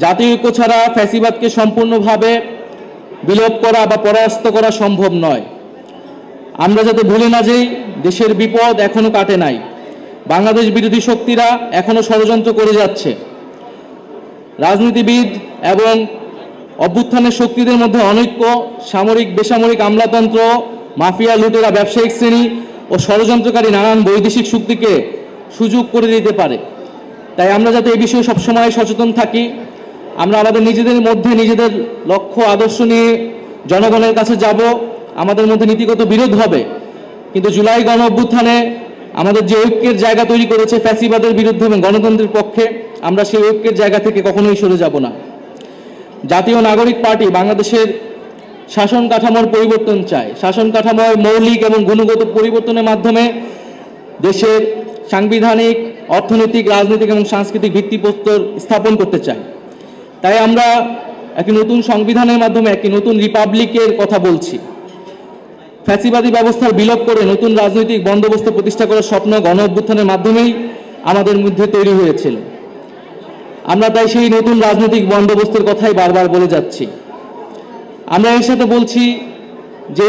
জাতীয় ঐক্য ছাড়া ফ্যাসিবাদকে সম্পূর্ণভাবে বিলোপ করা বা পরাস্ত করা সম্ভব নয়। আমরা যাতে ভুলে না যাই, দেশের বিপদ এখনো কাটে নাই। বাংলাদেশ বিরোধী শক্তিরা এখনো ষড়যন্ত্র করে যাচ্ছে। রাজনীতিবিদ এবং অভ্যুত্থানের শক্তিদের মধ্যে অনৈক্য, সামরিক বেসামরিক আমলাতন্ত্র, মাফিয়া, লুটেরা, ব্যবসায়িক শ্রেণী ও ষড়যন্ত্রকারী নানান বৈদেশিক শক্তিকে সুযোগ করে দিতে পারে। তাই আমরা যাতে এই বিষয়ে সবসময় সচেতন থাকি, আমরা আমাদের নিজেদের মধ্যে নিজেদের লক্ষ্য আদর্শ নিয়ে জনগণের কাছে যাব। আমাদের মধ্যে নীতিগত বিরোধ হবে, কিন্তু জুলাই গণ অভ্যুত্থানে আমাদের যে ঐক্যের জায়গা তৈরি করেছে ফ্যাসিবাদের বিরুদ্ধে এবং গণতন্ত্রের পক্ষে, আমরা সেই ঐক্যের জায়গা থেকে কখনোই সরে যাব না। জাতীয় নাগরিক পার্টি বাংলাদেশের শাসন কাঠামোর পরিবর্তন চায়। শাসন কাঠামোর মৌলিক এবং গুণগত পরিবর্তনের মাধ্যমে দেশের সাংবিধানিক, অর্থনৈতিক, রাজনৈতিক এবং সাংস্কৃতিক ভিত্তিপ্রস্তর স্থাপন করতে চাই। তাই আমরা একটি নতুন সংবিধানের মাধ্যমে একটি নতুন রিপাবলিকের কথা বলছি। ফ্যাসিবাদী ব্যবস্থার বিলোপ করে নতুন রাজনৈতিক বন্দোবস্ত প্রতিষ্ঠা করার স্বপ্ন গণ অভ্যুত্থানের মাধ্যমেই আমাদের মধ্যে তৈরি হয়েছিল। আমরা তাই সেই নতুন রাজনৈতিক বন্দোবস্তের কথাই বারবার বলে যাচ্ছি। আমরা এর সাথে বলছি যে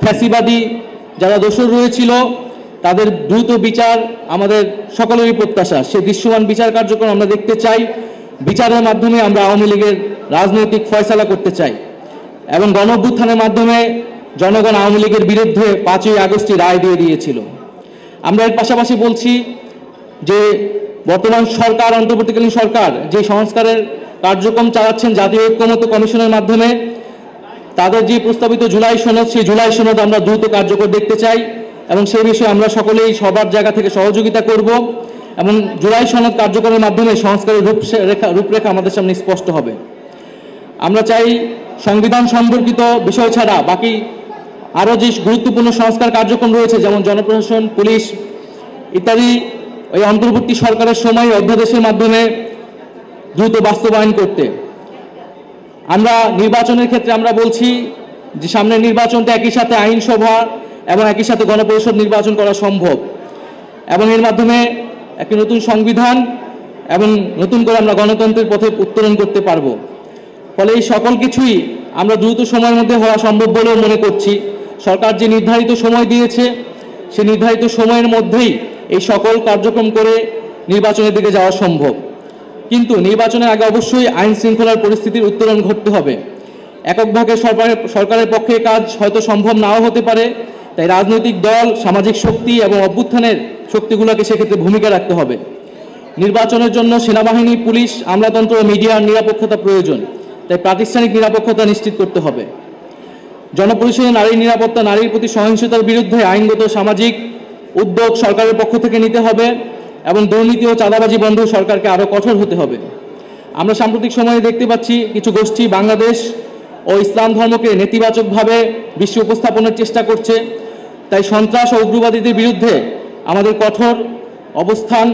ফ্যাসিবাদী যারা দোষর রয়েছিল তাদের দ্রুত বিচার আমাদের সকলেরই প্রত্যাশা। সে দৃশ্যমান বিচার কার্যক্রম আমরা দেখতে চাই। বিচারের মাধ্যমে আমরা আওয়ামী লীগের রাজনৈতিক ফয়সালা করতে চাই এবং গণ অভ্যুত্থানের মাধ্যমে জনগণ আওয়ামী লীগের বিরুদ্ধে 5ই আগস্টে রায় দিয়ে দিয়েছিল। আমরা এর পাশাপাশি বলছি যে বর্তমান সরকার, অন্তর্বর্তীকালীন সরকার যে সংস্কারের কার্যক্রম চালাচ্ছেন জাতীয় ঐক্যমত্য কমিশনের মাধ্যমে, তাদের যে প্রস্তাবিত জুলাই সনদ, সেই জুলাই সনদ আমরা দ্রুত কার্যকর দেখতে চাই এবং সেই বিষয়ে আমরা সকলেই সবার জায়গা থেকে সহযোগিতা করব এবং জুলাই সনদ কার্যকরের মাধ্যমে সংস্কারের রূপরেখা আমাদের সামনে স্পষ্ট হবে। আমরা চাই সংবিধান সম্পর্কিত বিষয় ছাড়া বাকি আরও যে গুরুত্বপূর্ণ সংস্কার কার্যক্রম রয়েছে, যেমন জনপ্রশাসন, পুলিশ ইত্যাদি, ওই অন্তর্বর্তী সরকারের সময় অধ্যাদেশের মাধ্যমে দ্রুত বাস্তবায়ন করতে। আমরা নির্বাচনের ক্ষেত্রে আমরা বলছি যে সামনের নির্বাচনটা একই সাথে আইনসভা এবং একই সাথে গণপরিষদ নির্বাচন করা সম্ভব এবং এর মাধ্যমে একটি নতুন সংবিধান এবং নতুন করে আমরা গণতন্ত্রের পথে উত্তরণ করতে পারব। ফলে এই সকল কিছুই আমরা দ্রুত সময়ের মধ্যে হওয়া সম্ভব বলেও মনে করছি। সরকার যে নির্ধারিত সময় দিয়েছে, সেই নির্ধারিত সময়ের মধ্যেই এই সকল কার্যক্রম করে নির্বাচনের দিকে যাওয়া সম্ভব। কিন্তু নির্বাচনের আগে অবশ্যই আইন শৃঙ্খলার পরিস্থিতির উত্তরণ ঘটতে হবে। এককভাবে সরকারের পক্ষে কাজ হয়তো সম্ভব নাও হতে পারে। তাই রাজনৈতিক দল, সামাজিক শক্তি এবং অভ্যুত্থানের শক্তিগুলোকে সেক্ষেত্রে ভূমিকা রাখতে হবে। নির্বাচনের জন্য সেনাবাহিনী, পুলিশ, আমলাতন্ত্র ও মিডিয়ার নিরাপত্তা প্রয়োজন। তাই প্রাতিষ্ঠানিক নিরাপত্তা নিশ্চিত করতে হবে। জনপরিসরে নারীর নিরাপত্তা, নারীর প্রতি সহিংসতার বিরুদ্ধে আইনগত সামাজিক উদ্যোগ সরকারের পক্ষ থেকে নিতে হবে এবং দুর্নীতি ও চাঁদাবাজি বন্ধ সরকারকে আরও কঠোর হতে হবে। আমরা সাম্প্রতিক সময়ে দেখতে পাচ্ছি কিছু গোষ্ঠী বাংলাদেশ ও ইসলাম ধর্মকে নেতিবাচকভাবে বিশ্বে উপস্থাপনের চেষ্টা করছে। তাই সন্ত্রাস ও উগ্রবাদীদের বিরুদ্ধে আমাদের কঠোর অবস্থান